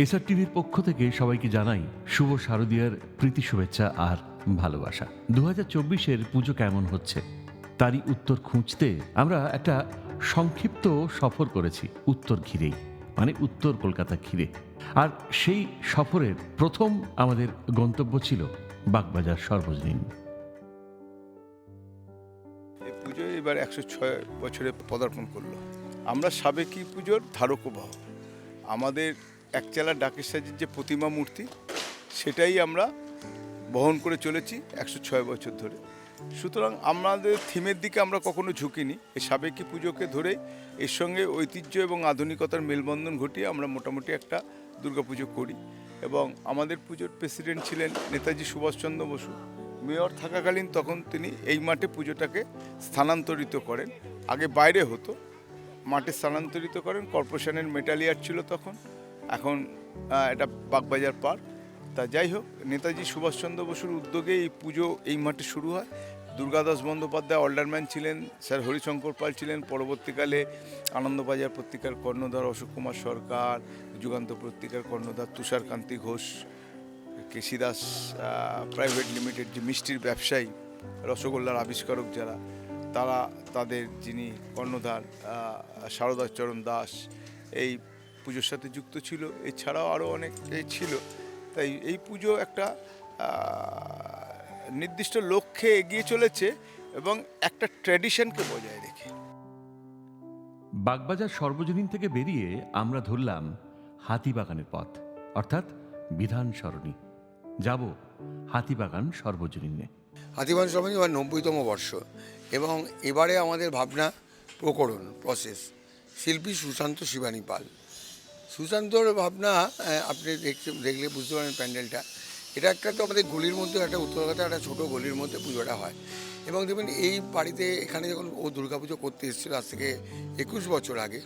SR টিভির পক্ষ থেকে সবাইকে জানাই শুভ শারদীয়ার প্রীতি শুভেচ্ছা আর ভালোবাসা। 2024-এর পুজো কেমন হচ্ছে তারই উত্তর খুঁজতে আমরা একটা সংক্ষিপ্ত সফর করেছি উত্তর ঘিরেই, মানে উত্তর কলকাতা ঘিরে। আর সেই সফরের প্রথম আমাদের গন্তব্য ছিল বাগবাজার সর্বজনীন। এই পুজো এবার 106 বছরে পদার্পণ করলো। আমরা সাবেকি পুজোর ধারক বাহক। আমাদের একচালা ডাকের সাজের যে প্রতিমা মূর্তি সেটাই আমরা বহন করে চলেছি 106 বছর ধরে। সুতরাং আমাদের থিমের দিকে আমরা কখনো ঝুঁকিনি। এই সাবেকি পুজোকে ধরেই এর সঙ্গে ঐতিহ্য এবং আধুনিকতার মেলবন্ধন ঘটিয়ে আমরা মোটামুটি একটা দুর্গাপুজো করি। এবং আমাদের পুজোর প্রেসিডেন্ট ছিলেন নেতাজি সুভাষচন্দ্র বসু। মেয়র থাকাকালীন তখন তিনি এই মাঠে পুজোটাকে স্থানান্তরিত করেন। আগে বাইরে হতো, মাঠে স্থানান্তরিত করেন। কর্পোরেশনের মেটালিয়ার ছিল তখন, এখন এটা বাগবাজার পার্ক। তা যাই হোক, নেতাজি সুভাষচন্দ্র বসুর উদ্যোগে এই পুজো এই মাঠে শুরু হয়। দুর্গাদাস বন্দ্যোপাধ্যায় অলডারম্যান ছিলেন, স্যার হরিশঙ্কর পাল ছিলেন, পরবর্তীকালে আনন্দবাজার পত্রিকার কর্ণধার অশোক কুমার সরকার, যুগান্ত পত্রিকার কর্ণধার তুষারকান্তি ঘোষ, কেসি দাস প্রাইভেট লিমিটেড যে মিষ্টির ব্যবসায়ী, রসগোল্লার আবিষ্কারক যারা, তারা তাদের যিনি কর্ণধার শারদাচরণ দাস এই পুজোর সাথে যুক্ত ছিল। এছাড়াও আরও অনেকেই ছিল। তাই এই পুজো একটা নির্দিষ্ট লক্ষ্যে এগিয়ে চলেছে এবং একটা ট্র্যাডিশনকে বজায় রেখে। বাগবাজার সর্বজনীন থেকে বেরিয়ে আমরা ধরলাম হাতিবাগানের পথ, অর্থাৎ বিধান সরণি। যাব হাতিবাগান সর্বজনীনে। হাতিবাগান সরণি এবার 90তম বর্ষ এবং এবারে আমাদের ভাবনা প্রকরণ প্রসেস শিল্পী সুশান্ত শিবানী পাল। সুশান্তর ভাবনা আপনি দেখলে বুঝতে পারেন প্যান্ডেলটা। এটা একটা তো আমাদের গলির মধ্যে একটা উত্তর কলকাতার একটা ছোটো গলির মধ্যে পুজোটা হয়। এবং দেখবেন এই বাড়িতে এখানে যখন ও দুর্গাপুজো করতে এসেছিলো আজ থেকে 21 বছর আগে,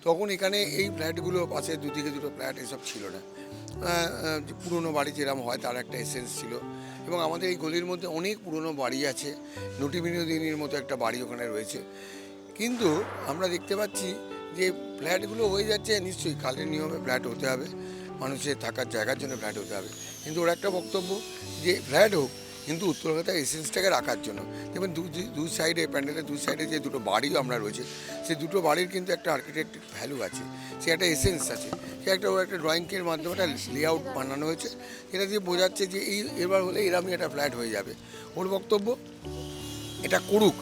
তখন এখানে এই ফ্ল্যাটগুলো পাশে দুদিকে দুটো ফ্ল্যাট এসব ছিল না। পুরনো বাড়ি যেরকম হয় তার একটা এসেন্স ছিল। এবং আমাদের এই গলির মধ্যে অনেক পুরনো বাড়ি আছে, নটি বিনোদিনীর মতো একটা বাড়ি ওখানে রয়েছে। কিন্তু আমরা দেখতে পাচ্ছি যে ফ্ল্যাটগুলো হয়ে যাচ্ছে, নিশ্চয়ই কালের নিয়মে ফ্ল্যাট হতে হবে, মানুষের থাকার জায়গার জন্য ফ্ল্যাট হতে হবে। কিন্তু ওর একটা বক্তব্য যে ফ্ল্যাট হোক কিন্তু উত্তর কলকাতার এসেন্সটাকে রাখার জন্য। যেমন দুই সাইডে প্যান্ডেলের দুই সাইডে যে দুটো বাড়িও আমরা রয়েছে, সেই দুটো বাড়ির কিন্তু একটা আর্কিটেক্টের ভ্যালু আছে, সে একটা এসেন্স আছে, সে একটা ওর একটা ড্রয়িংয়ের মাধ্যমে একটা লেআউট বানানো হয়েছে, এটা দিয়ে বোঝাচ্ছে যে এই এবার হলে এরকমই একটা ফ্ল্যাট হয়ে যাবে। ওর বক্তব্য এটা করুক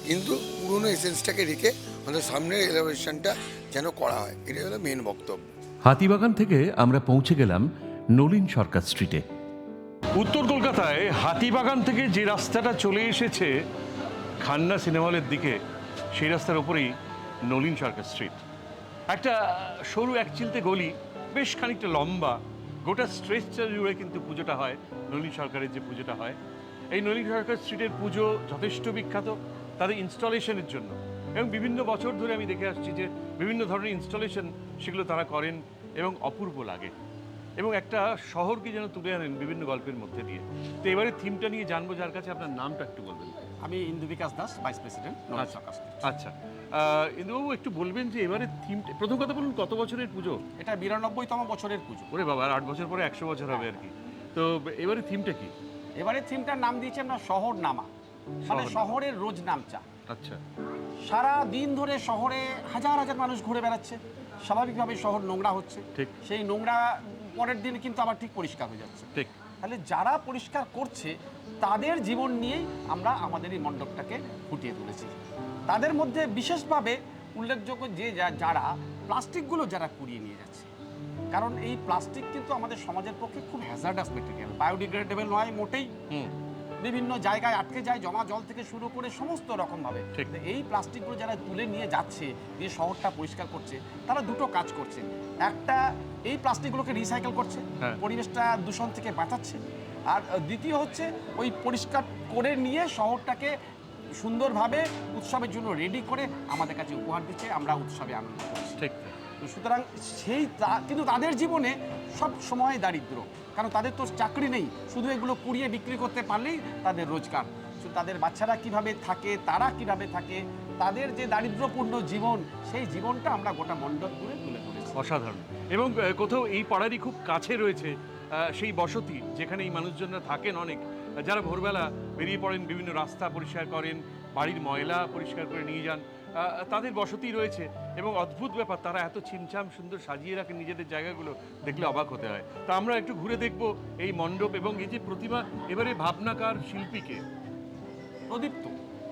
কিন্তু পুরনো এসেন্সটাকে রেখে আমাদের সামনের এলিভেশনটা যেন করা হয়, এটাই হলো মেন বক্তব্য। হাতিবাগান থেকে আমরা পৌঁছে গেলাম নলিন সরকার স্ট্রিটে। উত্তর কলকাতায় হাতিবাগান থেকে যে রাস্তাটা চলে এসেছে খান্না সিনেমা হলের দিকে, সেই রাস্তার ওপরেই নলিন সরকার স্ট্রিট। একটা সরু একচিলতে গলি, বেশ খানিকটা লম্বা, গোটা স্ট্রেচটা জুড়ে কিন্তু পুজোটা হয়, নলিন সরকারের যে পুজোটা হয়। এই নলিন সরকার স্ট্রিটের পুজো যথেষ্ট বিখ্যাত তাদের ইনস্টলেশনের জন্য, এবং বিভিন্ন বছর ধরে আমি দেখে আসছি যে বিভিন্ন ধরনের ইনস্টলেশন সেগুলো তারা করেন এবং অপূর্ব লাগে, এবং একটা শহরকে যেন তুলে আনেন বিভিন্ন গল্পের মধ্যে দিয়ে। তো এবারে থিমটা নিয়ে জানবো যার কাছে, আপনার নামটা একটু বলবেন। আমি ইন্দু বিকাশ দাস, ভাইস প্রেসিডেন্ট। আচ্ছা, ইন্দুবাবু একটু বলবেন যে এবারে থিমটা, প্রথম কথা বলুন কত বছরের পুজো? এটা 92তম বছরের পুজো। ওরে বাবা, 8 বছর পরে 100 বছর হবে আর কি। তো এবারে থিমটা কি? এবারে থিমটার নাম দিয়েছি আমরা শহর নামা, মানে শহরের রোজ নামচা। আচ্ছা। সারা দিন ধরে শহরে হাজার হাজার মানুষ ঘুরে বেড়াচ্ছে, স্বাভাবিকভাবে শহর নোংরা হচ্ছে, ঠিক। সেই নোংরা পরের দিন কিন্তু আবার ঠিক পরিষ্কার হয়ে যাচ্ছে। ঠিক। তাহলে যারা পরিষ্কার করছে তাদের জীবন নিয়েই আমরা আমাদের এই মণ্ডপটাকে ফুটিয়ে তুলেছি। তাদের মধ্যে বিশেষভাবে উল্লেখযোগ্য যে যারা প্লাস্টিকগুলো যারা কুড়িয়ে নিয়ে যাচ্ছে, কারণ এই প্লাস্টিক কিন্তু আমাদের সমাজের পক্ষে খুব হ্যাজার্ডাস মেটেরিয়াল, বায়োডিগ্রেডেবল নয় মোটেই, বিভিন্ন জায়গায় আটকে যায়, জমা জল থেকে শুরু করে সমস্ত রকমভাবে। এই প্লাস্টিকগুলো যারা তুলে নিয়ে যাচ্ছে, দিয়ে শহরটা পরিষ্কার করছে, তারা দুটো কাজ করছে। একটা, এই প্লাস্টিকগুলোকে রিসাইকেল করছে, পরিবেশটা দূষণ থেকে বাঁচাচ্ছে। আর দ্বিতীয় হচ্ছে ওই পরিষ্কার করে নিয়ে শহরটাকে সুন্দরভাবে উৎসবের জন্য রেডি করে আমাদের কাছে উপহার দিচ্ছে, আমরা উৎসবে আনন্দ করছি। ঠিক। সুতরাং কিন্তু তাদের জীবনে সব সময় দারিদ্র, কারণ তাদের তো চাকরি নেই, শুধু এগুলো কুড়িয়ে বিক্রি করতে পারলেই তাদের রোজগার। তাদের বাচ্চারা কিভাবে থাকে, তারা কিভাবে থাকে, তাদের যে দারিদ্রপূর্ণ জীবন, সেই জীবনটা আমরা গোটা মণ্ডপ করে তুলে ধরেছি। অসাধারণ। এবং কোথাও এই পাড়ারই খুব কাছে রয়েছে সেই বসতি, যেখানে এই মানুষজনরা থাকেন অনেক, যারা ভোরবেলা বেরিয়ে পড়েন, বিভিন্ন রাস্তা পরিষ্কার করেন, বাড়ির ময়লা পরিষ্কার করে নিয়ে যান। তাদের বসতি রয়েছে এবং অদ্ভুত ব্যাপার, তারা এত ছিমছাম সুন্দর সাজিয়ে রাখেন নিজেদের জায়গাগুলো, দেখলে অবাক হতে হয়। তা আমরা একটু ঘুরে দেখব এই মণ্ডপ এবং এই যে প্রতিমা। এবারে ভাবনাকার শিল্পীকে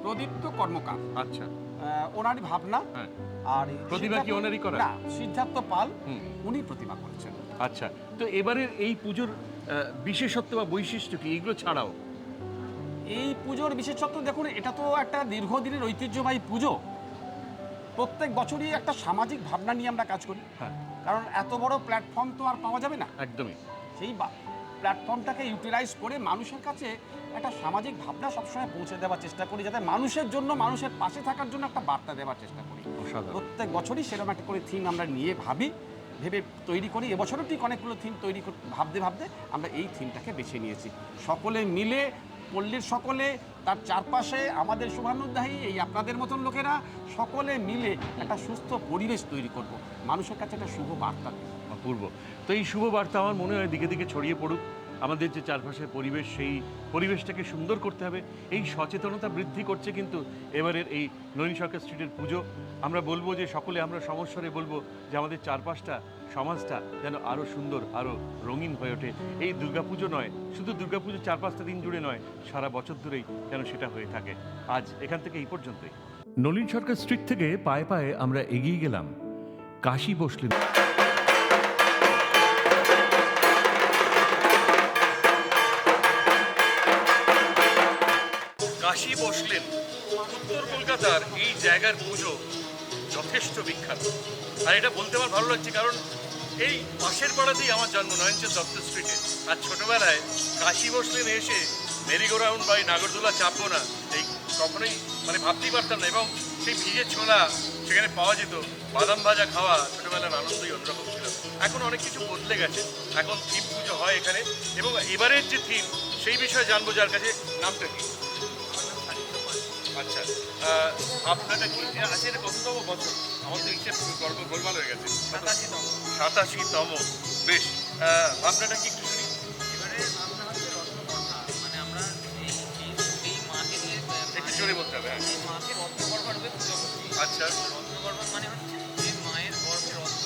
প্রদীপ্ত কর্মকার, আচ্ছা, ওনারই ভাবনা। হ্যাঁ, আর প্রতিমা কি ওনারই করা? না, সিদ্ধার্থ পাল উনি প্রতিমা করেছেন। আচ্ছা, তো এবারের এই পুজোর বিশেষত্ব বা বৈশিষ্ট্য কি এইগুলো ছাড়াও? এই পুজোর বিশেষত্ব দেখুন, এটা তো একটা দীর্ঘদিনের ঐতিহ্যবাহী পুজো। প্রত্যেক বছরই একটা সামাজিক ভাবনা নিয়ে আমরা কাজ করি। হ্যাঁ, কারণ এত বড় প্ল্যাটফর্ম তো আর পাওয়া যাবে না। একদমই। সেই প্ল্যাটফর্মটাকে ইউটিলাইজ করে মানুষের কাছে একটা সামাজিক ভাবনা সবসময় পৌঁছে দেওয়ার চেষ্টা করি, যাতে মানুষের জন্য, মানুষের পাশে থাকার জন্য একটা বার্তা দেওয়ার চেষ্টা করি। অসাধারণ। প্রত্যেক বছরই সেরকম একটা করে থিম আমরা নিয়ে ভেবে তৈরি করি। এবছরও ঠিক অনেকগুলো থিম তৈরি ভাবতে আমরা এই থিমটাকে বেছে নিয়েছি। সকলে মিলে, পল্লীর সকলে, তার চারপাশে আমাদের শুভানুধ্যায়ী এই আপনাদের মতন লোকেরা সকলে মিলে একটা সুস্থ পরিবেশ তৈরি করব, মানুষের কাছে একটা শুভ বার্তা দেব। অপূর্ব। তো এই শুভ বার্তা আমার মনে হয় দিকে দিকে ছড়িয়ে পড়ুক। আমাদের যে চারপাশের পরিবেশ, সেই পরিবেশটাকে সুন্দর করতে হবে। এই সচেতনতা বৃদ্ধি করছে কিন্তু এবারের এই নলিন সরকার স্ট্রিটের পুজো। আমরা বলবো যে সকলে আমরা সমস্বরে বলবো যে আমাদের চারপাশটা, সমাজটা যেন আরও সুন্দর, আরও রঙিন হয়ে ওঠে। এই দুর্গাপুজো নয়, শুধু দুর্গাপুজো 4-5টা দিন জুড়ে নয়, সারা বছর ধরেই যেন সেটা হয়ে থাকে। আজ এখান থেকে এই পর্যন্তই। নলিন সরকার স্ট্রিট থেকে পায়ে পায়ে আমরা এগিয়ে গেলাম কাশী বসলেন। কাশী বসলেন উত্তর কলকাতার এই জায়গার পুজো যথেষ্ট বিখ্যাত। আর এটা বলতে আমার ভালো লাগছে, কারণ এই পাশের পাড়াতেই আমার জন্ম, নয়নচন্দ দত্ত স্ট্রিটে। আর ছোটবেলায় কাশী বসলেন এসে মেরিগো রাউন্ড বা নাগরদোলা চাপবো না, এই কখনোই মানে ভাবতেই পারতাম না। এবং সেই ভিজে ছোলা সেখানে পাওয়া যেত, বাদাম ভাজা খাওয়া, ছোটবেলার আনন্দই অন্যরকম ছিল। এখন অনেক কিছু বদলে গেছে, এখন থিম পুজো হয় এখানে। এবং এবারের যে থিম, সেই বিষয়ে জানবো যার কাছে। নামটা কি? আচ্ছা, আপনাটা কি আছে? এটা কততম বছর? আমাদের হিসেব গোলমাল হয়ে গেছে। 87তম। বেশ, আপনাটা কি একটু শুনি। এবারে ভাবনা হচ্ছে রত্নগর্ভা, মানে আমরা এই মাকে নিয়ে একটু জোরে বলতে হবে। হ্যাঁ, এই মাকে রত্নগর্ভা রূপে পুজো করছি। আচ্ছা, রত্নগর্ভা মানে হচ্ছে যে মায়ের গর্ভে রত্ন,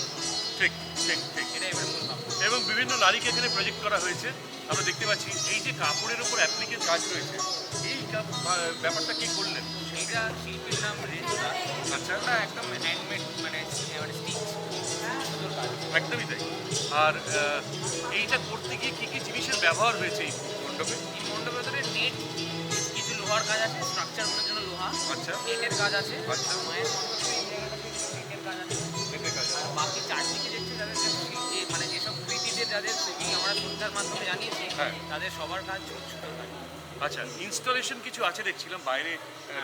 ঠিক ঠিক ঠিক। এটা এবারে মূল ভাবনা। এবং বিভিন্ন নারীকে এখানে প্রজেক্ট করা হয়েছে। আমরা দেখতে পাচ্ছি এই যে কাপড়ের উপর অ্যাপ্লিকের কাজ রয়েছে, এই ব্যাপারটা কি করলেন? সেইটা শিল্পীর নাম রেজুদা। আচ্ছা, ওটা একদম হ্যান্ডমেড, মানে স্টিচ, সুন্দর কাজ। একদমই তাই। আর এইটা করতে গিয়ে কী কী জিনিসের ব্যবহার হয়েছে এই মণ্ডপে? এই মণ্ডপের ভেতরে নেট, কিছু লোহার কাজ আছে, স্ট্রাকচারগুলোর জন্য লোহা, আচ্ছা, নেটের কাজ আছে। আচ্ছা। আর মায়ের মণ্ডপে এই জায়গাটাতে নেটের কাজ আছে। এতে কাজ। আর বাকি চারদিকে দেখছি যাদের মানে যেসব কৃতিদের যাদের ছবি আমরা শ্রদ্ধার মাধ্যমে জানিয়েছি, হ্যাঁ। তাদের সবার কাজ ছোট কাজ। আচ্ছা, ইনস্টলেশন কিছু আছে দেখছিলাম বাইরে।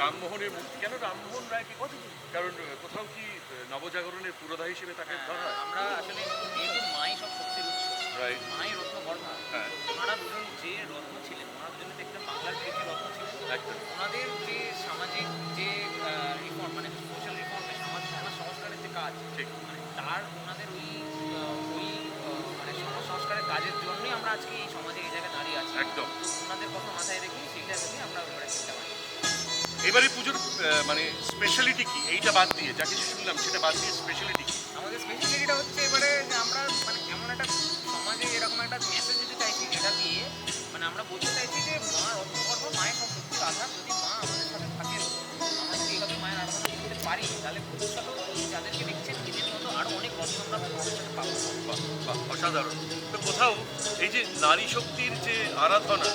রামমোহনের মূর্তি, কেন রামমোহন রায়কে? কারণ কোথাও কি নবজাগরণের পুরোধা হিসেবে তাকে ধরা হয়? আমরা আসলে যেহেতু মাই সব শক্তির উৎস, Right. মাই রত্নগর্ভা, হ্যাঁ, ওনারা দুজন যে রত্ন ছিলেন, ওনারা দুজনে দেখলাম বাংলার যে রত্ন ছিলেন। একদম। ওনাদের যে সামাজিক যে রিফর্ম, মানে সোশ্যাল রিফর্মে, সমাজ সংস্কারের যে কাজ, ঠিক। মানে তার ওনাদের ওই মানে সমাজ সংস্কারের কাজের জন্যই আমরা আজকে এই সমাজে এই জায়গায় দাঁড়িয়ে আছি। একদম। ওনাদের কথা মাথায় রেখে সেইটা ভেবে আমরা এবারে চিন্তা করি। এবারে পুজোর মানে স্পেশালিটি কি? এইটা বাদ দিয়ে যা কিছু শুনলাম সেটা বাদ দিয়ে স্পেশালিটি কি? আমাদের স্পেশালিটিটা হচ্ছে এবারে যে আমরা মানে এমন একটা সমাজে এরকম একটা মেসেজ দিতে চাইছি, যেটা দিয়ে মানে আমরা বলতে চাইছি যে মা রত্নগর্ভা, মায়ের সব শক্তির আধার। যদি মা আমাদের সাথে থাকে, আমরা যদি এইভাবে মায়ের আরাধনা করতে পারি, তাহলে ভবিষ্যতেও যাদেরকে দেখছেন এদের মতো আরও অনেক রত্ন আমরা ভবিষ্যতে পাবো। বাহ, বাহ, অসাধারণ। তো কোথাও এই যে নারী শক্তির যে আরাধনা,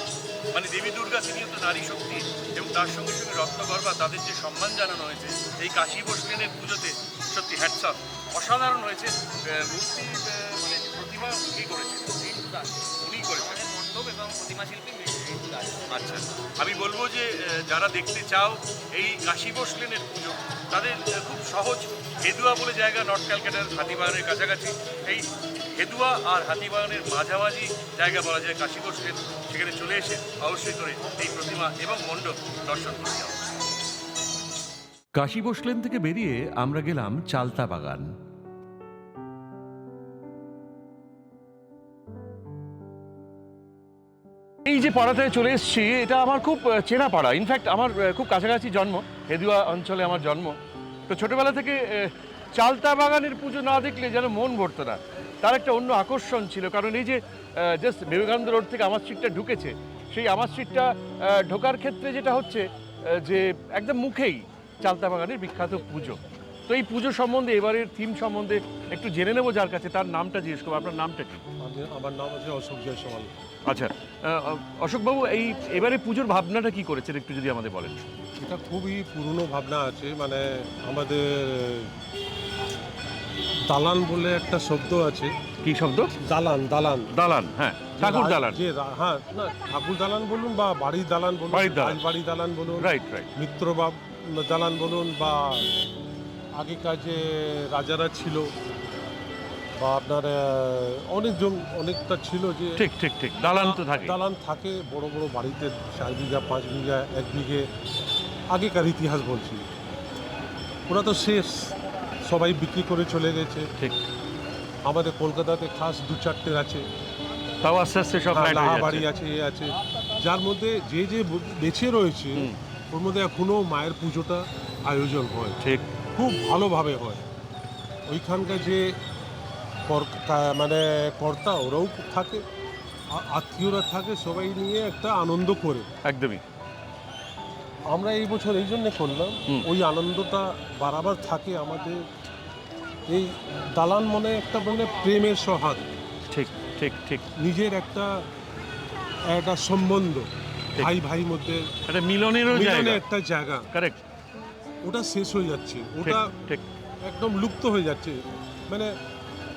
মানে দেবী দুর্গা তিনিও তো নারী শক্তি, এবং তার সঙ্গে সঙ্গে রত্নগর্ভা, তাদের যে সম্মান জানানো হয়েছে এই কাশী বসলেনের পুজোতে, সত্যি হ্যাটস অফ, অসাধারণ হয়েছে। মূর্তি মানে প্রতিমা কে করেছে? ঋতু দাস, উনি করেছেন। আমাদের মণ্ডপ এবং প্রতিমা শিল্পী ঋতু দাস। আচ্ছা, আমি বলবো যে যারা দেখতে চাও এই কাশী বসলেনের পুজো, তাদের খুব সহজ, হেদুয়া বলে জায়গা, নর্থ ক্যালকাটার হাতিবাগানের কাছাকাছি। এই হেদুয়া আর হাতিবাগানের মাঝামাঝি জায়গা বলা যায় কাশী বসলেন। সেখানে চলে এসে অবশ্যই করে এই প্রতিমা এবং মণ্ডপ দর্শন করে যাও। কাশী বসলেন থেকে বেরিয়ে আমরা গেলাম চালতা বাগান। এই যে পাড়াটায় চলে এসেছি, এটা আমার খুব চেনা পাড়া। ইনফ্যাক্ট আমার খুব কাছাকাছি জন্ম, হেদুয়া অঞ্চলে আমার জন্ম। তো ছোটবেলা থেকে চালতা বাগানের পুজো না দেখলে যেন মন ভরতো না। তার একটা অন্য আকর্ষণ ছিল, কারণ এই যে জাস্ট বিবেকানন্দ রোড থেকে আমার স্ট্রিটটা ঢুকেছে, সেই আমার স্ট্রিটটা ঢোকার ক্ষেত্রে যেটা হচ্ছে যে একদম মুখেই চালতা বাগানের বিখ্যাত পুজো। তো এই পুজো সম্বন্ধে, এবারের থিম সম্বন্ধে একটু জেনে নেবো যার কাছে, তার নামটা জিজ্ঞেস করবো। আপনার নামটা কি? আমার নাম হচ্ছে অশোক জয়সওয়াল। আচ্ছা, অশোকবাবু, এই এবারে পুজোর ভাবনাটা কি করেছেন একটু যদি আমাদের বলেন। এটা খুবই পুরনো ভাবনা আছে, মানে আমাদের দালান বলে একটা শব্দ আছে। কি শব্দ? দালান, দালান, দালান, হ্যাঁ, ঠাকুর দালান। হ্যাঁ, না, ঠাকুর দালান বলুন বা বাড়ির দালান বলুন, বাড়ির দালান। বাড়ি দালান বলুন, রাইট রাইট। মিত্র দালান বলুন, বা আগেকার যে রাজারা ছিল, বা আপনার অনেকজন অনেকটা ছিল যে ঠিক ঠিক ঠিক, দালান তো থাকে। দালান থাকে বড় বড় বাড়িতে, 4 বিঘা 5 বিঘা 1 বিঘে। আগেকার ইতিহাস বলছি, ওরা তো শেষ, সবাই বিক্রি করে চলে গেছে। ঠিক। আমাদের কলকাতাতে খাস 2-4টে আছে, তাও আস্তে আস্তে সব land হয়ে লাহাবাড়ি যাচ্ছে। আছে, এ আছে, যার মধ্যে যে যে বেঁচে রয়েছে ওর মধ্যে এখনো মায়ের পুজোটা আয়োজন হয়, ঠিক। খুব ভালোভাবে হয়। ওইখানকার যে মানে কর্তা, ওরাও থাকে, আত্মীয়রা থাকে, সবাই নিয়ে একটা আনন্দ করে। একদমই। আমরা এই বছর এই জন্যে করলাম, ওই আনন্দটা বারবার থাকে আমাদের। এই দালান মনে একটা মানে প্রেমের সোহাগ, ঠিক ঠিক ঠিক। নিজের একটা একটা সম্বন্ধ, ভাই ভাই মধ্যে একটা মিলনেরও মিলনের জায়গা। একটা জায়গা, কারেক্ট। ওটা শেষ হয়ে যাচ্ছে, ঠিক ওটা ঠিক। একদম লুপ্ত হয়ে যাচ্ছে। মানে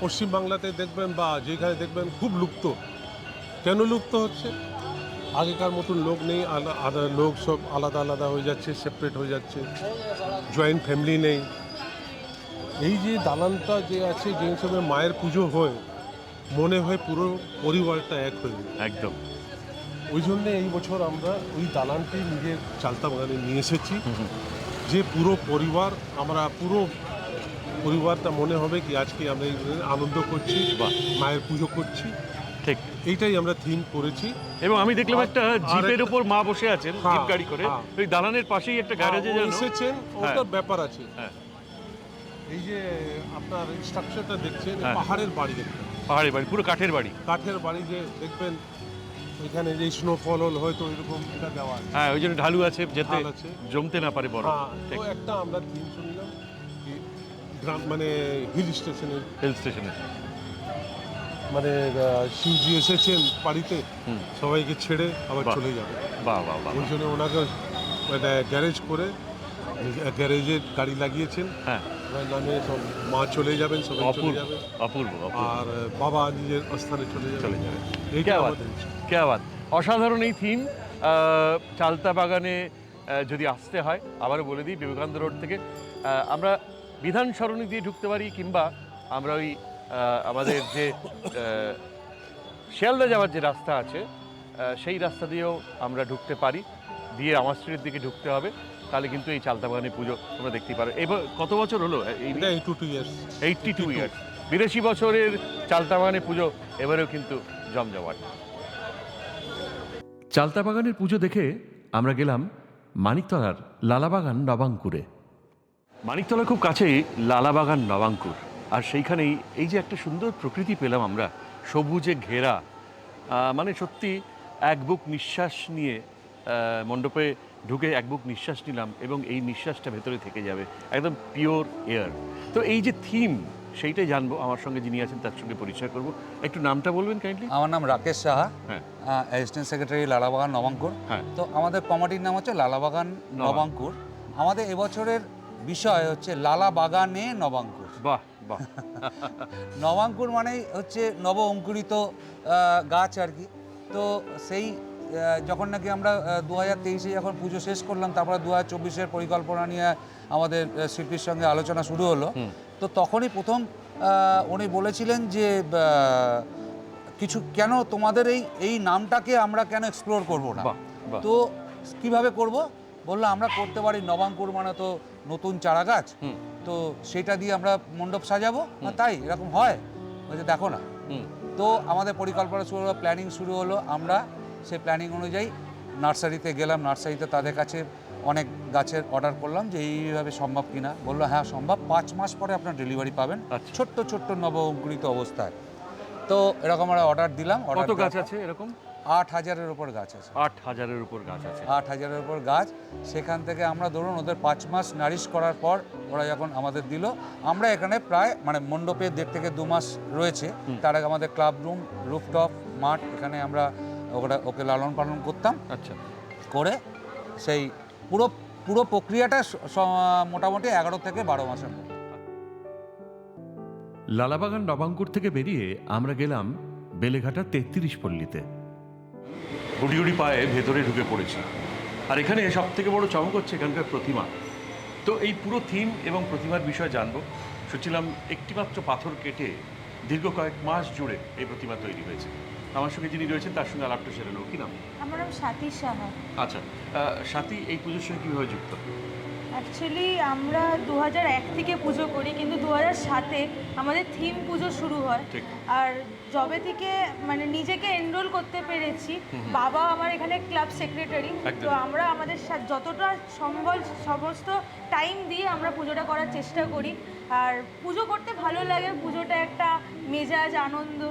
পশ্চিমবাংলাতে দেখবেন বা যেখানে দেখবেন খুব লুপ্ত। কেন লুপ্ত হচ্ছে? আগেকার মতন লোক নেই, লোক সব আলাদা আলাদা হয়ে যাচ্ছে, সেপারেট হয়ে যাচ্ছে, জয়েন্ট ফ্যামিলি নেই। এই যে দালানটা যে আছে, যে হিসেবে মায়ের পুজো হয়, মনে হয় পুরো পরিবারটা এক হয়ে যায়। একদম। ওই জন্যে এই বছর আমরা ওই দালানটি নিজের চালতা বাগানে নিয়ে এসেছি, যে পুরো পরিবার, আমরা পুরো পরিবারটা মনে হবে কি আজকে আমরা এই আনন্দ করছি বা মায়ের পুজো করছি। ঠিক। এইটাই আমরা থিম করেছি। এবং আমি দেখলাম একটা জিপের একটা- উপর মা বসে আছেন, হ্যাঁ, জিপ গাড়ি করে। হ্যাঁ। ওই দালানের পাশেই একটা গ্যারেজে যেন এসেছেন, ওটার ব্যাপার আছে। হ্যাঁ। এই যে আপনার স্ট্রাকচারটা দেখছেন, হ্যাঁ। পাহাড়ের বাড়ি দেখবেন, পাহাড়ি বাড়ি, পুরো কাঠের বাড়ি। কাঠের বাড়ি যে দেখবেন, ওইখানে যে স্নোফল হল হয়তো এরকম এটা দেওয়া আছে। হ্যাঁ, ওই জন্য ঢালু আছে, যাতে ঢাল আছে। জমতে না পারে বরফ। হ্যাঁ, ঠিক। তো একটা আমরা থিম শুনলাম কি গ্রাম মানে হিল স্টেশনে, হিল স্টেশনে। মানে শিবজি এসেছেন বাড়িতে, সবাইকে ছেড়ে আবার বাহ। চলে যাবে। বাহ বাহ বাহ। ওই জন্য ওনাকে মানে গ্যারেজ করে, গ্যারেজে গাড়ি লাগিয়েছেন, হ্যাঁ, ওনার নামে সব মা চলে যাবেন, সবাই চলে অপূর্ব যাবে, অপূর্ব অপূর্ব। আর বাবা নিজের স্থানে চলে চলে যাবে। যাবে। এইটা क्या बात, আমাদের ইচ্ছা। क्या बात। অসাধারণ এই থিম। চালতা বাগানে যদি আসতে হয়, আবারও বলে দিই, বিবেকানন্দ রোড থেকে আমরা বিধান সরণি দিয়ে ঢুকতে পারি, কিংবা আমরা ওই আমাদের যে শিয়ালদা যাওয়ার যে রাস্তা আছে, সেই রাস্তা দিয়েও আমরা ঢুকতে পারি। দিয়ে আমার স্ট্রিটের দিকে ঢুকতে হবে, তাহলে কিন্তু এই চালতা বাগানের পুজো তোমরা দেখতেই পারো। এবার কত বছর হলো এই? এটা 82 ইয়ার্স। 82 ইয়ার্স। 82 বছরের চালতা বাগানের পুজো এবারেও কিন্তু জমজমাট। চালতা বাগানের পুজো দেখে আমরা গেলাম মানিকতলার লালাবাগান নবাঙ্কুরে। মানিকতলার খুব কাছেই লালাবাগান নবাঙ্কুর, আর সেইখানেই এই যে একটা সুন্দর প্রকৃতি পেলাম আমরা, সবুজে ঘেরা, মানে সত্যি এক বুক নিঃশ্বাস নিয়ে মণ্ডপে ঢুকে এক বুক নিঃশ্বাস নিলাম, এবং এই নিঃশ্বাসটা ভেতরে থেকে যাবে, একদম পিওর এয়ার। তো এই যে থিম, সেইটাই জানবো। আমার সঙ্গে যিনি আছেন তার সঙ্গে পরিচয় করব। একটু নামটা বলবেন কাইন্ডলি? আমার নাম রাকেশ সাহা, হ্যাঁ। Assistant secretary Lalabagan Nabankur. হ্যাঁ। তো আমাদের কমিটির নাম হচ্ছে লালাবাগান নবাঙ্কুর। আমাদের এবছরের বিষয় হচ্ছে লালা বাগানে নবাঙ্কুর। বাহ বাহ। নবাঙ্কুর মানেই হচ্ছে নব অঙ্কুরিত গাছ আর কি। তো সেই যখন নাকি আমরা 2023-এ যখন পুজো শেষ করলাম, তারপরে 2024-এর পরিকল্পনা নিয়ে আমাদের শিল্পীর সঙ্গে আলোচনা শুরু হলো। তো তখনই প্রথম উনি বলেছিলেন যে কিছু কেন তোমাদের এই নামটাকে আমরা কেন এক্সপ্লোর করব না। বাহ, বাহ। তো কিভাবে করব? বললো আমরা করতে পারি, নবাঙ্কুর মানে তো নতুন চারা গাছ, তো সেটা দিয়ে আমরা মণ্ডপ সাজাবো। না তাই এরকম হয়? বলছে দেখো না। তো আমাদের পরিকল্পনা শুরু হলো, প্ল্যানিং শুরু হলো। আমরা সেই প্ল্যানিং অনুযায়ী নার্সারিতে গেলাম, নার্সারিতে তাদের কাছে অনেক গাছের অর্ডার করলাম যে এইভাবে সম্ভব কিনা। বললো হ্যাঁ সম্ভব, 5 মাস পরে আপনার ডেলিভারি পাবেন, আচ্ছা। ছোট্ট ছোট্ট নব অঙ্কুরিত অবস্থায়। তো এরকম আমরা অর্ডার দিলাম। কত গাছ আছে এরকম? 8,000-এর উপর গাছ আছে। 8,000-এর উপর গাছ আছে। 8,000-এর উপর গাছ। সেখান থেকে আমরা ধরুন ওদের 5 মাস নারিশ করার পর ওরা যখন আমাদের দিল, আমরা এখানে প্রায় মানে মণ্ডপে 1.5 থেকে 2 মাস রয়েছে, তার আগে আমাদের ক্লাব রুম, রুফটপ, মাঠ, এখানে আমরা ওকে লালন পালন করতাম। আচ্ছা, করে সেই পুরো পুরো প্রক্রিয়াটা মোটামুটি 11 থেকে 12 মাসের মধ্যে। লালাবাগান নবাঙ্কুর থেকে বেরিয়ে আমরা গেলাম বেলেঘাটা 33 পল্লীতে। গুটি গুটি পায়ে ভেতরে ঢুকে পড়েছি। আর এখানে সব থেকে বড় চমক হচ্ছে এখানকার প্রতিমা। তো এই পুরো থিম এবং প্রতিমার বিষয়ে জানবো। শুনছিলাম একটিমাত্র পাথর কেটে দীর্ঘ কয়েক মাস জুড়ে এই প্রতিমা তৈরি হয়েছে। আমার সঙ্গে যিনি রয়েছেন তার সঙ্গে আলাপটা সেরে নেব। কি নাম? আমার নাম স্বাতী সাহা। আচ্ছা, স্বাতী এই পুজোর সঙ্গে কীভাবে যুক্ত? অ্যাকচুয়ালি আমরা 2001 থেকে পুজো করি, কিন্তু 2007-এ আমাদের থিম পুজো শুরু হয়। ঠিক। আর যবে থেকে মানে নিজেকে এনরোল করতে পেরেছি, বাবা আমার এখানে ক্লাব সেক্রেটারি, একদম। তো আমরা আমাদের সাথে যতটা সম্ভব সমস্ত টাইম দিয়ে আমরা পুজোটা করার চেষ্টা করি। আর পুজো করতে ভালো লাগে, পুজোটা একটা মেজাজ, আনন্দ।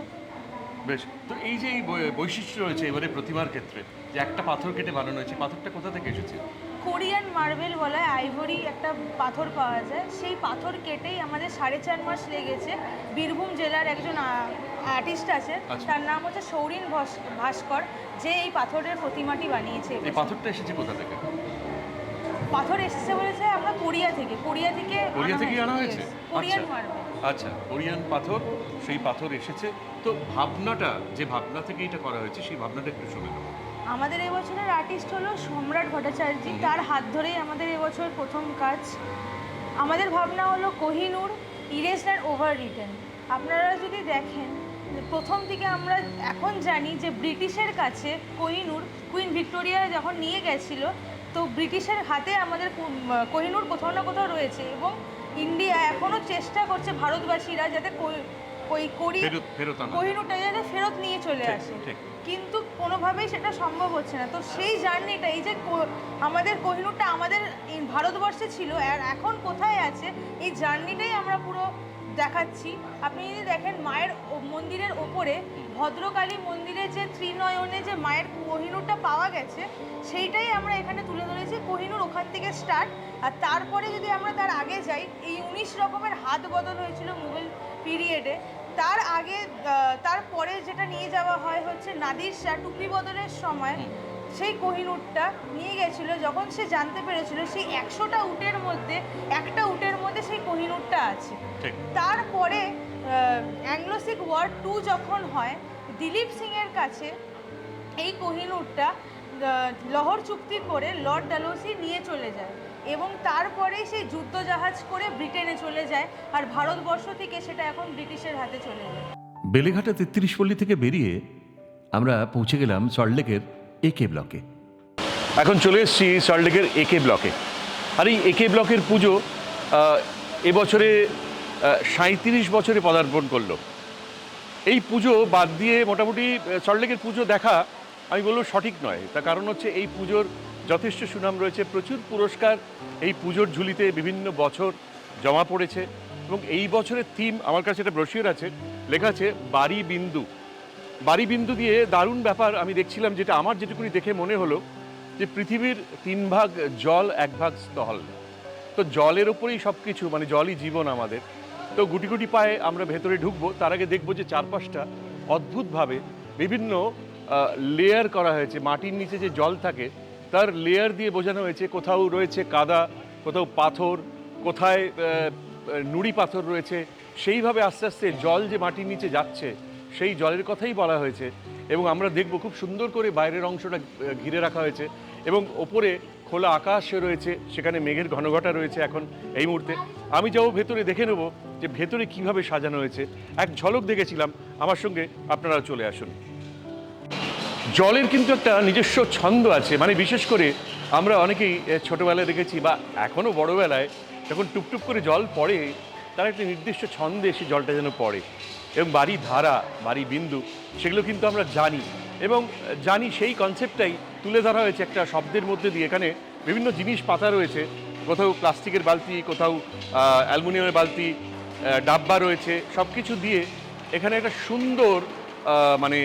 বেশ, তো এই যে এই বৈশিষ্ট্য রয়েছে এবারে প্রতিমার ক্ষেত্রে, যে একটা পাথর কেটে বানানো হয়েছে, পাথরটা কোথা থেকে এসেছে? কোরিয়ান মার্বেল বলা হয়, আইভরি একটা পাথর পাওয়া যায়, সেই পাথর কেটেই আমাদের 4.5 মাস লেগেছে। বীরভূম জেলার একজন আর্টিস্ট আছে, আচ্ছা। তার নাম হচ্ছে সৌরিন ভাস্কর, যে এই পাথরের প্রতিমাটি বানিয়েছে। এই পাথরটা এসেছে কোথা থেকে? পাথর এসেছে বলেছে আমরা কোরিয়া থেকে কোরিয়া থেকেই আনা হয়েছে? কোরিয়ান আচ্ছা। মার্বেল। আচ্ছা, কোরিয়ান পাথর, সেই পাথর এসেছে। তো ভাবনাটা, যে ভাবনা থেকে এটা করা হয়েছে, সেই ভাবনাটা একটু শুনে নেবো। আমাদের এবছরের আর্টিস্ট হলো সম্রাট ভট্টাচার্য, তার হাত ধরেই আমাদের এবছর প্রথম কাজ। আমাদের ভাবনা হলো Kohinoor erased and over written. আপনারা যদি দেখেন, প্রথম থেকে আমরা এখন জানি যে ব্রিটিশের কাছে কোহিনূর কুইন ভিক্টোরিয়া যখন নিয়ে গেছিল, তো ব্রিটিশের হাতে আমাদের কোহিনূর কোথাও না কোথাও রয়েছে, এবং ইন্ডিয়া এখনও চেষ্টা করছে ভারতবাসীরা যাতে ফেরত আনা। কোহিনূরটা যাতে ফেরত নিয়ে চলে ঠিক, আসে, ঠিক। কিন্তু কোনোভাবেই সেটা সম্ভব হচ্ছে না। তো সেই জার্নিটা, এই যে আমাদের কোহিনূরটা আমাদের ভারতবর্ষে ছিল আর এখন কোথায় আছে, এই জার্নিটাই আমরা পুরো দেখাচ্ছি। আপনি যদি দেখেন মায়ের মন্দিরের ওপরে, ভদ্রকালী মন্দিরে যে ত্রিনয়নে যে মায়ের কোহিনূরটা পাওয়া গেছে, সেইটাই আমরা এখানে তুলে ধরেছি। কোহিনূর ওখান থেকে স্টার্ট। আর তারপরে যদি আমরা তার আগে যাই, এই 19 রকমের হাত বদল হয়েছিল মুঘল পিরিয়ডে। তার আগে তারপরে যেটা নিয়ে যাওয়া হয় হচ্ছে নাদির শাহ টুপি বদলের সময় সেই কোহিনূরটা নিয়ে গেছিল, যখন সে জানতে পেরেছিল সেই 100টা উটের মধ্যে একটা উটের মধ্যে সেই কোহিনূরটা আছে। তারপরে অ্যাংলো শিখ ওয়ার 2 যখন হয়, দিলীপ সিংয়ের কাছে এই কোহিনূরটা লাহোর চুক্তি করে লর্ড ডালহৌসি নিয়ে চলে যায়, এবং তারপরেই সেই যুদ্ধজাহাজ করে ব্রিটেনে চলে যায়, আর ভারতবর্ষ থেকে সেটা এখন ব্রিটিশের হাতে চলে যায়। বেলেঘাটা 33 পল্লী থেকে বেরিয়ে আমরা পৌঁছে গেলাম সল্টলেকের একে ব্লকে। এখন চলে এসেছি সল্টলেকের একে ব্লকে। আর এই একে ব্লকের পুজো এবছরে 37 বছরে পদার্পণ করলো। এই পুজো বাদ দিয়ে মোটামুটি সল্টলেকের পুজো দেখা আমি বলবো সঠিক নয়। তার কারণ হচ্ছে এই পুজোর যথেষ্ট সুনাম রয়েছে, প্রচুর পুরস্কার এই পুজোর ঝুলিতে বিভিন্ন বছর জমা পড়েছে। এবং এই বছরের থিম, আমার কাছে একটা ব্রোশিওর আছে, লেখা আছে বাড়ি বিন্দু। বাড়ি বিন্দু দিয়ে দারুণ ব্যাপার আমি দেখছিলাম, যেটা আমার যেটুকুনি দেখে মনে হলো যে পৃথিবীর 3 ভাগ জল, 1 ভাগ স্থল। তো জলের ওপরেই সব কিছু, মানে জলই জীবন আমাদের। তো গুটি গুটি পায়ে আমরা ভেতরে ঢুকবো, তার আগে দেখবো যে চারপাশটা অদ্ভুতভাবে বিভিন্ন লেয়ার করা হয়েছে। মাটির নিচে যে জল থাকে তার লেয়ার দিয়ে বোঝানো হয়েছে, কোথাও রয়েছে কাদা, কোথাও পাথর, কোথায় নুড়ি পাথর রয়েছে। সেইভাবে আস্তে আস্তে জল যে মাটির নিচে যাচ্ছে সেই জলের কথাই বলা হয়েছে। এবং আমরা দেখব খুব সুন্দর করে বাইরের অংশটা ঘিরে রাখা হয়েছে, এবং ওপরে খোলা আকাশে রয়েছে, সেখানে মেঘের ঘনঘটা রয়েছে। এখন এই মুহূর্তে আমি যাবো ভেতরে, দেখে নেব যে ভেতরে কিভাবে সাজানো হয়েছে। এক ঝলক দেখেছিলাম, আমার সঙ্গে আপনারাও চলে আসুন। জলের কিন্তু একটা নিজস্ব ছন্দ আছে, মানে বিশেষ করে আমরা অনেকেই ছোটোবেলায় দেখেছি বা এখনও বড়োবেলায় যখন টুপটুপ করে জল পড়ে, তার একটা নির্দিষ্ট ছন্দে এসে জলটা যেন পড়ে। এবং বাড়ি ধারা, বাড়ি বিন্দু, সেগুলো কিন্তু আমরা জানি, এবং জানি সেই কনসেপ্টটাই তুলে ধরা হয়েছে একটা শব্দের মধ্যে দিয়ে। এখানে বিভিন্ন জিনিস পাতা রয়েছে, কোথাও প্লাস্টিকের বালতি, কোথাও অ্যালুমিনিয়ামের বালতি, ডাব্বা রয়েছে, সব কিছু দিয়ে এখানে একটা সুন্দর মানে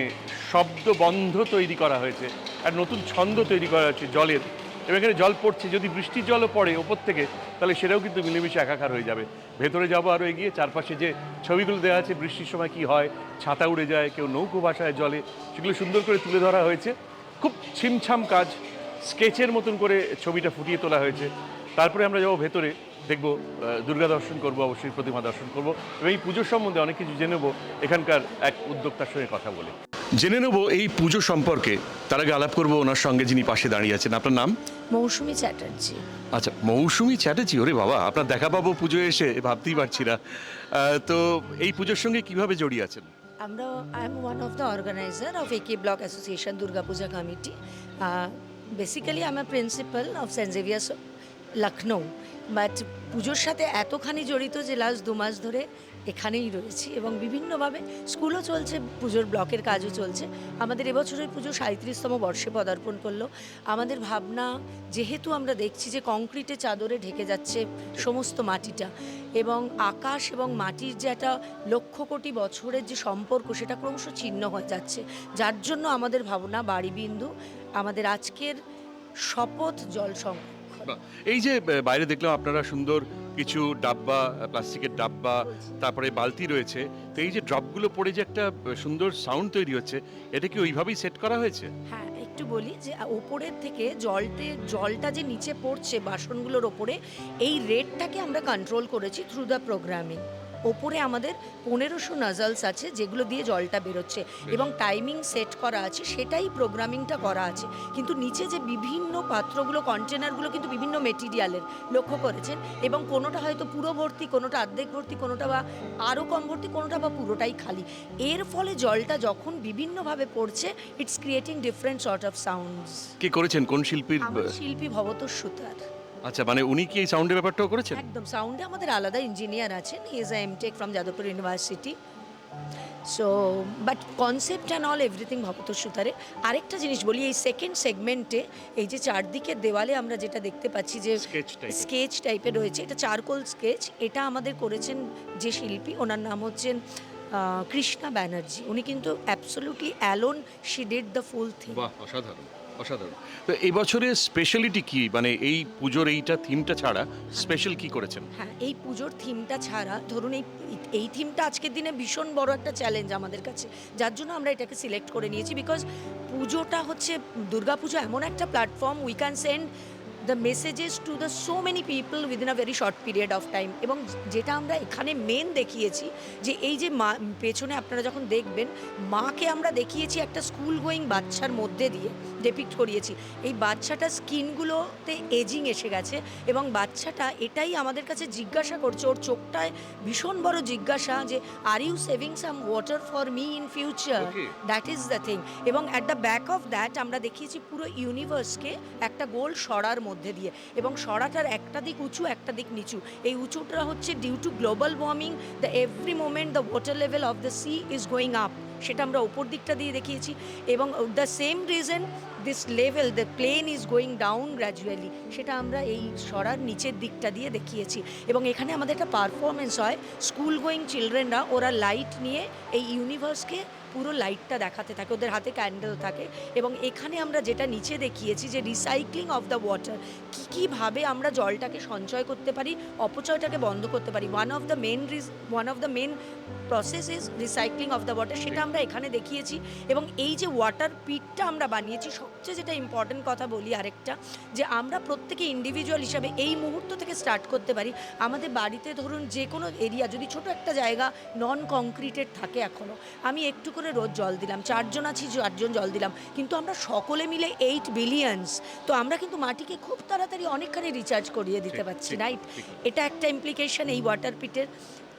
শব্দবন্ধ তৈরি করা হয়েছে, আর নতুন ছন্দ তৈরি করা হয়েছে জলের। এবং এখানে জল পড়ছে, যদি বৃষ্টির জলও পড়ে ওপর থেকে, তাহলে সেটাও কিন্তু মিলেমিশে একাকার হয়ে যাবে। ভেতরে যাবো আরও এগিয়ে, চারপাশে যে ছবিগুলো দেওয়া আছে, বৃষ্টির সময় কি হয়, ছাতা উড়ে যায়, কেউ নৌকো ভাসায় জলে, সেগুলো সুন্দর করে তুলে ধরা হয়েছে। খুব ছিমছাম কাজ, স্কেচের মতন করে ছবিটা ফুটিয়ে তোলা হয়েছে। তারপরে আমরা যাবো ভেতরে, দেখব দুর্গা দর্শন করব, অবশ্যই প্রতিমা দর্শন করব, এবং এই পুজোর সম্বন্ধে অনেক কিছু জেনে নেবো এখানকার এক উদ্যোক্তার সঙ্গে কথা বলে। জেনে নেবো এই পুজো সম্পর্কে। তার আগে আলাপ করবো ওনার সঙ্গে, যিনি পাশে দাঁড়িয়ে আছেন। আপনার নাম? মৌসুমী চ্যাটার্জি। আচ্ছা, মৌসুমী চ্যাটার্জি। ওরে বাবা, আপনার দেখা পাবো পুজো এসে, ভাবতেই পারছি না। তো এই পুজোর সঙ্গে কিভাবে জড়িয়ে আছেন? আমরা I am one of the organiser of A K block association Durga puja committee. Basically I am a principal of Saint Xavier's Lucknow, but পুজোর সাথে এতখানি জড়িত যে লাস্ট 2 মাস ধরে এখানেই রয়েছি, এবং বিভিন্নভাবে স্কুলও চলছে, পুজোর ব্লকের কাজও চলছে। আমাদের এবছরের পুজো 37তম বর্ষে পদার্পণ করলো। আমাদের ভাবনা, যেহেতু আমরা দেখছি যে কংক্রিটে চাদরে ঢেকে যাচ্ছে সমস্ত মাটিটা, এবং আকাশ এবং মাটির যে একটা লক্ষ কোটি বছরের যে সম্পর্ক, সেটা ক্রমশ ছিন্ন হয়ে যাচ্ছে, যার জন্য আমাদের ভাবনা বাড়িবিন্দু, আমাদের আজকের শপথ জল সংরক্ষণ। এই যে বাইরে দেখলাম আপনারা সুন্দর কিছু ডাব্বা, প্লাস্টিকের ডাব্বা, তারপরে বালতি রয়েছে, তো এই যে ড্রপগুলো পড়ে যে একটা সুন্দর সাউন্ড তৈরি হচ্ছে, এটা কি ওইভাবেই সেট করা হয়েছে? হ্যাঁ, একটু বলি যে ওপরের থেকে জলটা যে নিচে পড়ছে বাসনগুলোর ওপরে, এই রেটটাকে আমরা কন্ট্রোল করেছি থ্রু দ্য প্রোগ্রামিং। ওপরে আমাদের 1500 নাজালস আছে, যেগুলো দিয়ে জলটা বেরোচ্ছে, এবং টাইমিং সেট করা আছে, সেটাই প্রোগ্রামিংটা করা আছে। কিন্তু নিচে যে বিভিন্ন পাত্রগুলো, কন্টেনারগুলো কিন্তু বিভিন্ন মেটেরিয়ালের, লক্ষ্য করেছেন, এবং কোনোটা হয়তো পুরো ভর্তি, কোনোটা অর্ধেক ভর্তি, কোনোটা বা আরও কম ভর্তি, কোনোটা বা পুরোটাই খালি। এর ফলে জলটা যখন বিভিন্নভাবে পড়ছে, it's creating different sort of sounds. কি করেছেন, কোন শিল্পীর? শিল্পী ভবতোষ সুতার। আচ্ছা, মানে উনি কি এই সাউন্ডের ব্যাপারটাও করেছেন? একদম, সাউন্ডে আমাদের আলাদা ইঞ্জিনিয়ার আছেন, he is a MTech from Jadavpur university. So but concept and all everything Bhabatosh সুতারে। আরেকটা জিনিস বলি, এই সেকেন্ড সেগমেন্টে এই যে চারদিকের দেওয়ালে আমরা যেটা দেখতে পাচ্ছি যে স্কেচ টাইপের রয়েছে, এটা চারকোল স্কেচ। এটা আমাদের করেছেন যে শিল্পী, ওনার নাম হচ্ছেন কৃষ্ণা ব্যানার্জি। উনি কিন্তু absolutely alone, she did the full thing. বাহ, অসাধারণ অসাধারণ। তো এই বছরের স্পেশালিটি কি, মানে এই পুজোর এইটা থিমটা ছাড়া স্পেশাল কি করেছেন? হ্যাঁ, এই পুজোর থিমটা ছাড়া ধরুন এই থিমটা আজকের দিনে ভীষণ বড় একটা চ্যালেঞ্জ আমাদের কাছে, যার জন্য আমরা এটাকে সিলেক্ট করে নিয়েছি। বিকজ পুজোটা হচ্ছে, দুর্গাপুজো এমন একটা platform, we can send the messages to the so many people within a very short period of time. এবং যেটা আমরা এখানে মেন দেখিয়েছি, যে এই যে মা, পেছনে আপনারা যখন দেখবেন, মাকে আমরা দেখিয়েছি একটা স্কুল গোয়িং বাচ্চার মধ্যে দিয়ে ডেপিক্ট করিয়েছি। এই বাচ্চাটার স্কিনগুলোতে এজিং এসে গেছে, এবং বাচ্চাটা এটাই আমাদের কাছে জিজ্ঞাসা করছে, ওর চোখটায় ভীষণ বড় জিজ্ঞাসা যে are you saving some water for me in future, that is the thing. এবং at the back of that আমরা দেখিয়েছি পুরো ইউনিভার্সকে একটা গোল সরার মধ্যে দিয়ে, এবং সরাটার একটা দিক উঁচু, একটা দিক নিচু। এই উঁচুটা হচ্ছে due to global warming, the every moment the water level of the sea is going up, সেটা আমরা উপর দিকটা দিয়ে দেখিয়েছি। এবং the same reason this level, the plane is going down gradually, সেটা আমরা এই সরার নিচের দিকটা দিয়ে দেখিয়েছি। এবং এখানে আমাদের একটা পারফরমেন্স হয়, স্কুল গোয়িং চিলড্রেনরা, ওরা লাইট নিয়ে এই ইউনিভার্সকে পুরো লাইটটা দেখাতে থাকে, ওদের হাতে ক্যান্ডেল থাকে। এবং এখানে আমরা যেটা নিচে দেখিয়েছি যে রিসাইক্লিং অফ দ্য ওয়াটার, কীভাবে আমরা জলটাকে সঞ্চয় করতে পারি, অপচয়টাকে বন্ধ করতে পারি। One of the main process is recycling of the water, সেটা আমরা এখানে দেখিয়েছি। এবং এই যে ওয়াটার পিটটা আমরা বানিয়েছি, সবচেয়ে যেটা ইম্পর্টেন্ট কথা বলি আরেকটা, যে আমরা প্রত্যেকে ইন্ডিভিজুয়াল হিসাবে এই মুহূর্ত থেকে স্টার্ট করতে পারি। আমাদের বাড়িতে ধরুন যে কোনো এরিয়া, যদি ছোট একটা জায়গা নন কংক্রিটেড থাকে, এখনও আমি একটু করে রোজ জল দিলাম, 4 জন আছি, 4 জন জল দিলাম, কিন্তু আমরা সকলে মিলে 8 বিলিয়নস, তো আমরা কিন্তু মাটিকে খুব তাড়াতাড়ি অনেকখানি রিচার্জ করিয়ে দিতে পারছি, রাইট? এটা একটা ইমপ্লিকেশন এই ওয়াটার পিটের।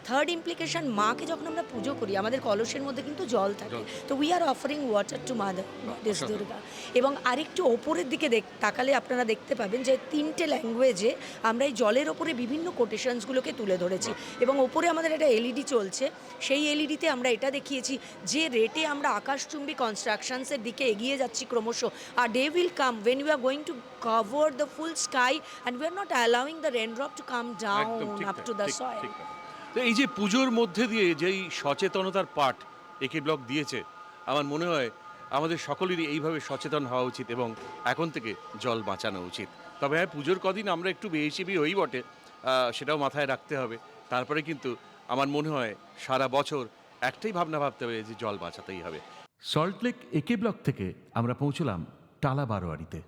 থার্ড ইমপ্লিকেশন, মাকে যখন আমরা পুজো করি আমাদের কলসের মধ্যে কিন্তু জল থাকে, তো we are offering water to mother goddess Durga. এবং আরেকটু ওপরের দিকে তাকালে আপনারা দেখতে পাবেন যে 3টে ল্যাঙ্গুয়েজে আমরা এই জলের ওপরে বিভিন্ন কোটেশনসগুলোকে তুলে ধরেছি। এবং ওপরে আমাদের একটা এলইডি চলছে, সেই এলইডিতে আমরা এটা দেখিয়েছি যে রেটে আমরা আকাশচুম্বী কনস্ট্রাকশনসের দিকে এগিয়ে যাচ্ছি ক্রমশ, আর day will come when we are going to cover the full sky and we are not allowing the raindrop to come down একদম ঠিক up তাই, to the ঠিক, soil. ঠিক তাই। তো এই যে পুজোর মধ্যে দিয়ে যেই সচেতনতার পাঠ একে ব্লক দিয়েছে, আমার মনে হয় আমাদের সকলেরই এইভাবে সচেতন হওয়া উচিত এবং এখন থেকে জল বাঁচানো উচিত। তবে হ্যাঁ, পুজোর কদিন আমরা একটু বেহিসেবি হই বটে, সেটাও মাথায় রাখতে হবে। তারপরে কিন্তু আমার মনে হয় সারা বছর একটাই ভাবনা ভাবতে হবে যে জল বাঁচাতেই হবে। সল্টলেক একে ব্লক থেকে আমরা পৌঁছলাম টালা বারোয়ারিতে।